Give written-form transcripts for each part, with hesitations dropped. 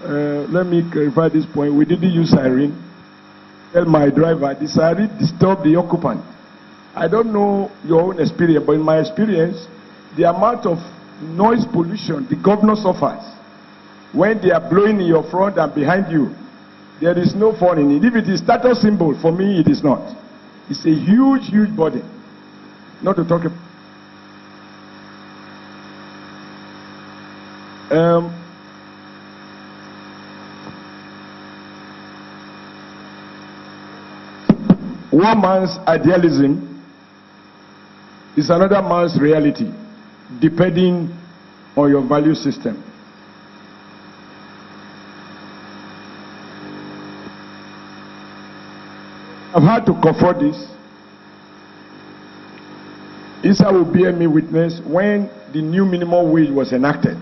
Let me clarify this point. We didn't use siren. Tell my driver, the siren disturbed the occupant. I don't know your own experience, but in my experience, the amount of noise pollution the governor suffers when they are blowing in your front and behind you, there is no fun in it. If it is status symbol, for me, it is not. It's a huge, huge burden. Not to talk about. One man's idealism is another man's reality, depending on your value system. I've had to confront this. Issa will bear me witness when the new minimum wage was enacted.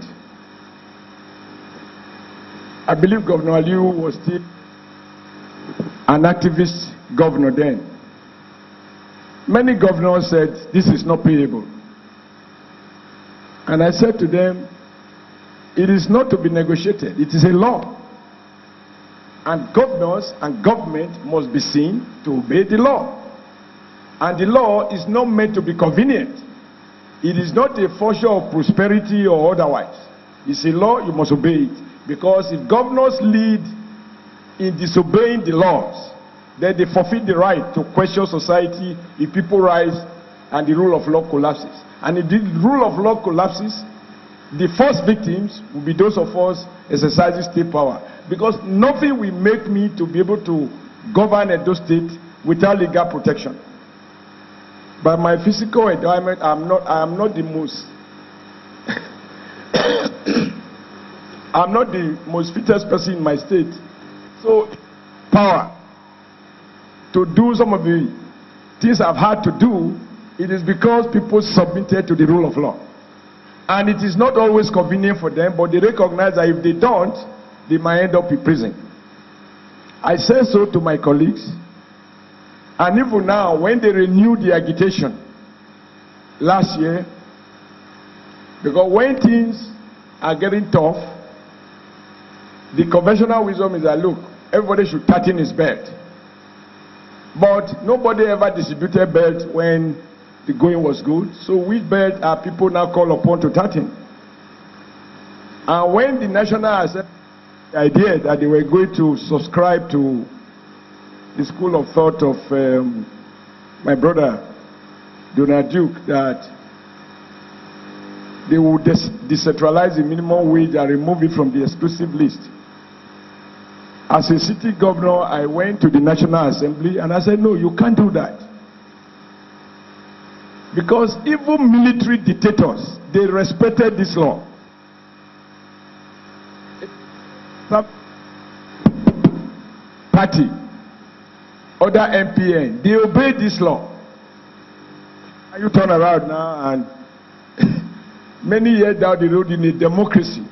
I believe Governor Aliu was still an activist governor then. Many governors said this is not payable. And I said to them, it is not to be negotiated, it is a law. And governors and government must be seen to obey the law. And the law is not meant to be convenient. It is not a function of prosperity or otherwise. It's a law, you must obey it. Because if governors lead in disobeying the laws, then they forfeit the right to question society if people rise and the rule of law collapses. And if the rule of law collapses, the first victims will be those of us exercising state power. Because nothing will make me to be able to govern Edo State without legal protection. By my physical endowment, I am not the most I'm not the most fittest person in my state. So power to do some of the things I've had to do, it is because people submitted to the rule of law. And it is not always convenient for them, but they recognize that if they don't, they might end up in prison. I say so to my colleagues. And even now, when they renew the agitation last year, because when things are getting tough, the conventional wisdom is that, look, everybody should tighten his belt. But nobody ever distributed belt when the going was good. So which belt are people now called upon to tighten? And when the National Assembly the idea that they were going to subscribe to the school of thought of my brother Donald Duke, that they would decentralize the minimum wage and remove it from the exclusive list. As a city governor, I went to the National Assembly and I said, no, you can't do that. Because even military dictators, they respected this law. Party, other MPN, they obey this law. And you turn around now and many years down the road in a democracy,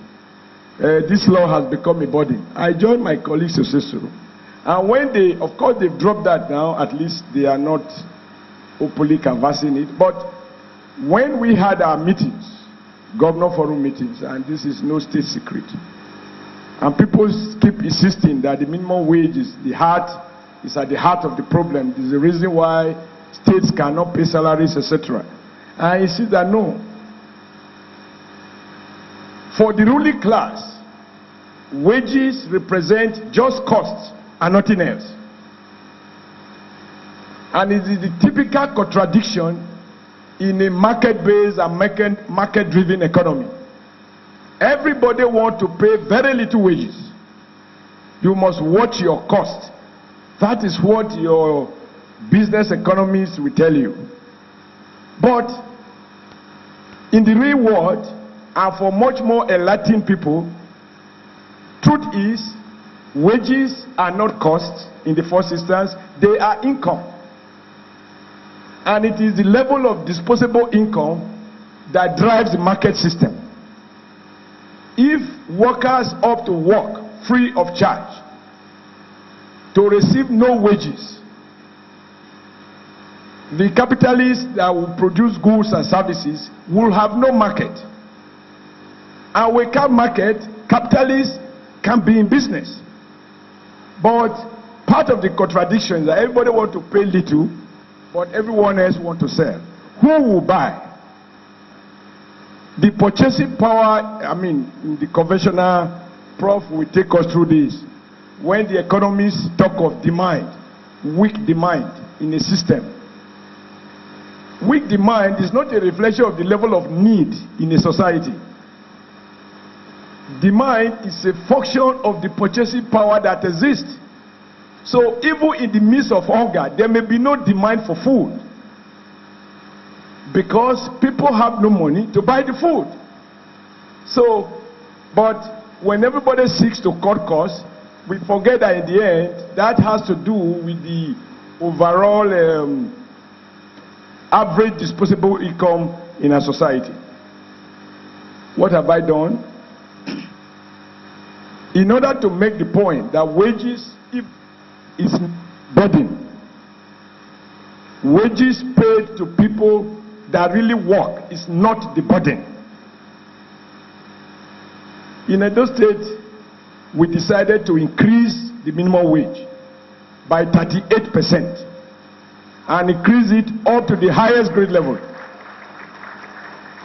this law has become a burden. I joined my colleagues to say so. And when they, of course they've dropped that now, at least they are not openly canvassing it. But when we had our meetings, governor forum meetings, and this is no state secret, and people keep insisting that the minimum wage is at the heart of the problem. This is the reason why states cannot pay salaries, etc. I insist that no. For the ruling class, wages represent just costs and nothing else. And it is the typical contradiction in a market-based and market-driven economy. Everybody wants to pay very little wages. You must watch your cost. That is what your business economists will tell you. But in the real world, and for much more enlightened people, truth is, wages are not costs in the first instance, they are income. And it is the level of disposable income that drives the market system. If workers opt to work free of charge, to receive no wages, the capitalists that will produce goods and services will have no market. And without market, capitalists can be in business. But part of the contradiction is that everybody wants to pay little, but everyone else wants to sell. Who will buy? The purchasing power, in the conventional, Prof will take us through this. When the economists talk of demand, weak demand in a system, weak demand is not a reflection of the level of need in a society. Demand is a function of the purchasing power that exists. So even in the midst of hunger, there may be no demand for food because people have no money to buy the food. So, but when everybody seeks to cut costs, we forget that in the end, that has to do with the overall average disposable income in a society. What have I done? In order to make the point that wages is burden, wages paid to people that really work is not the burden. In Edo State, we decided to increase the minimum wage by 38% and increase it up to the highest grade level.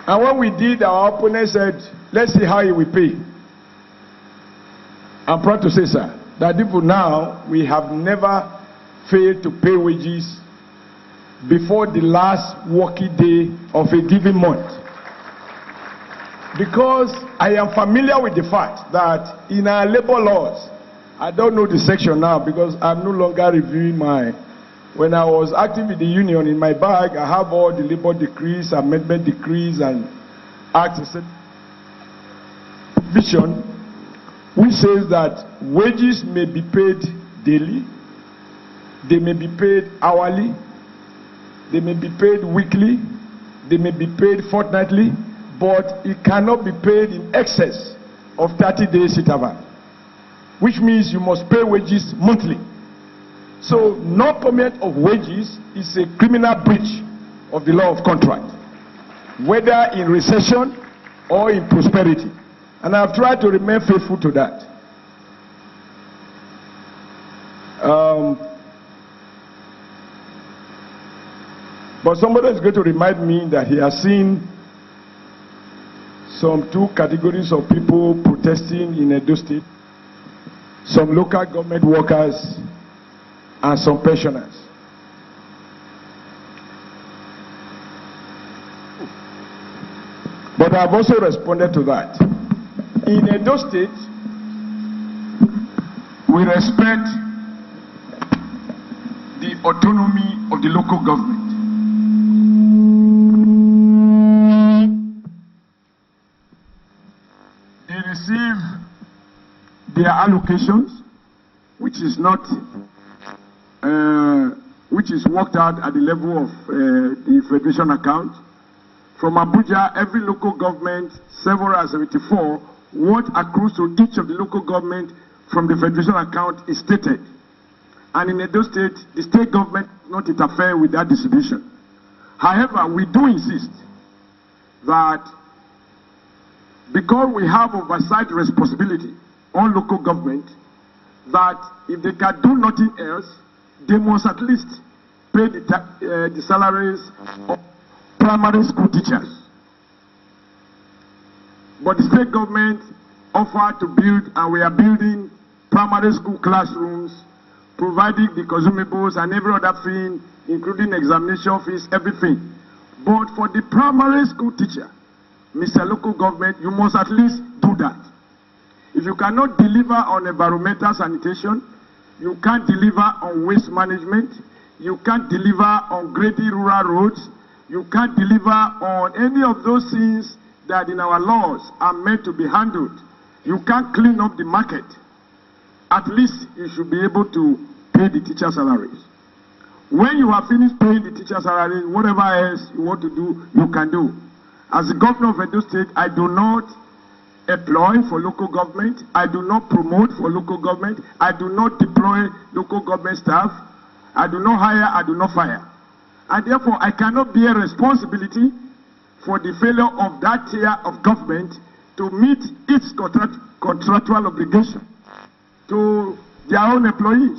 And when we did, our opponent said, let's see how he will pay. I'm proud to say, sir, that people now, we have never failed to pay wages before the last working day of a given month. Because I am familiar with the fact that in our labor laws, I don't know the section now because I'm no longer reviewing when I was active in the union, in my bag, I have all the labor decrees, amendment decrees, and acts, etc. Vision, which says that wages may be paid daily, they may be paid hourly, they may be paid weekly, they may be paid fortnightly, but it cannot be paid in excess of 30 days interval, which means you must pay wages monthly. So non-payment of wages is a criminal breach of the law of contract, whether in recession or in prosperity. And I've tried to remain faithful to that. But somebody is going to remind me that he has seen some two categories of people protesting in Edo State, some local government workers and some pensioners. But I've also responded to that. In Edo State, we respect the autonomy of the local government. They receive their allocations, which is worked out at the level of the Federation account. From Abuja, every local government, 774, what accrues to each of the local government from the Federation account is stated. And in Edo State, the state government does not interfere with that distribution. However, we do insist that because we have oversight responsibility on local government, that if they can do nothing else, they must at least pay the salaries of primary school teachers. But the state government offered to build, and we are building primary school classrooms, providing the consumables and every other thing, including examination fees, everything. But for the primary school teacher, Mr. Local Government, you must at least do that. If you cannot deliver on environmental sanitation, you can't deliver on waste management, you can't deliver on grading rural roads, you can't deliver on any of those things that in our laws are meant to be handled. You can't clean up the market. At least you should be able to pay the teacher salaries. When you have finished paying the teacher salaries, whatever else you want to do, you can do. As the governor of Edo State, I do not employ for local government. I do not promote for local government. I do not deploy local government staff. I do not hire. I do not fire. And therefore, I cannot bear responsibility for the failure of that tier of government to meet its contractual obligation to their own employees.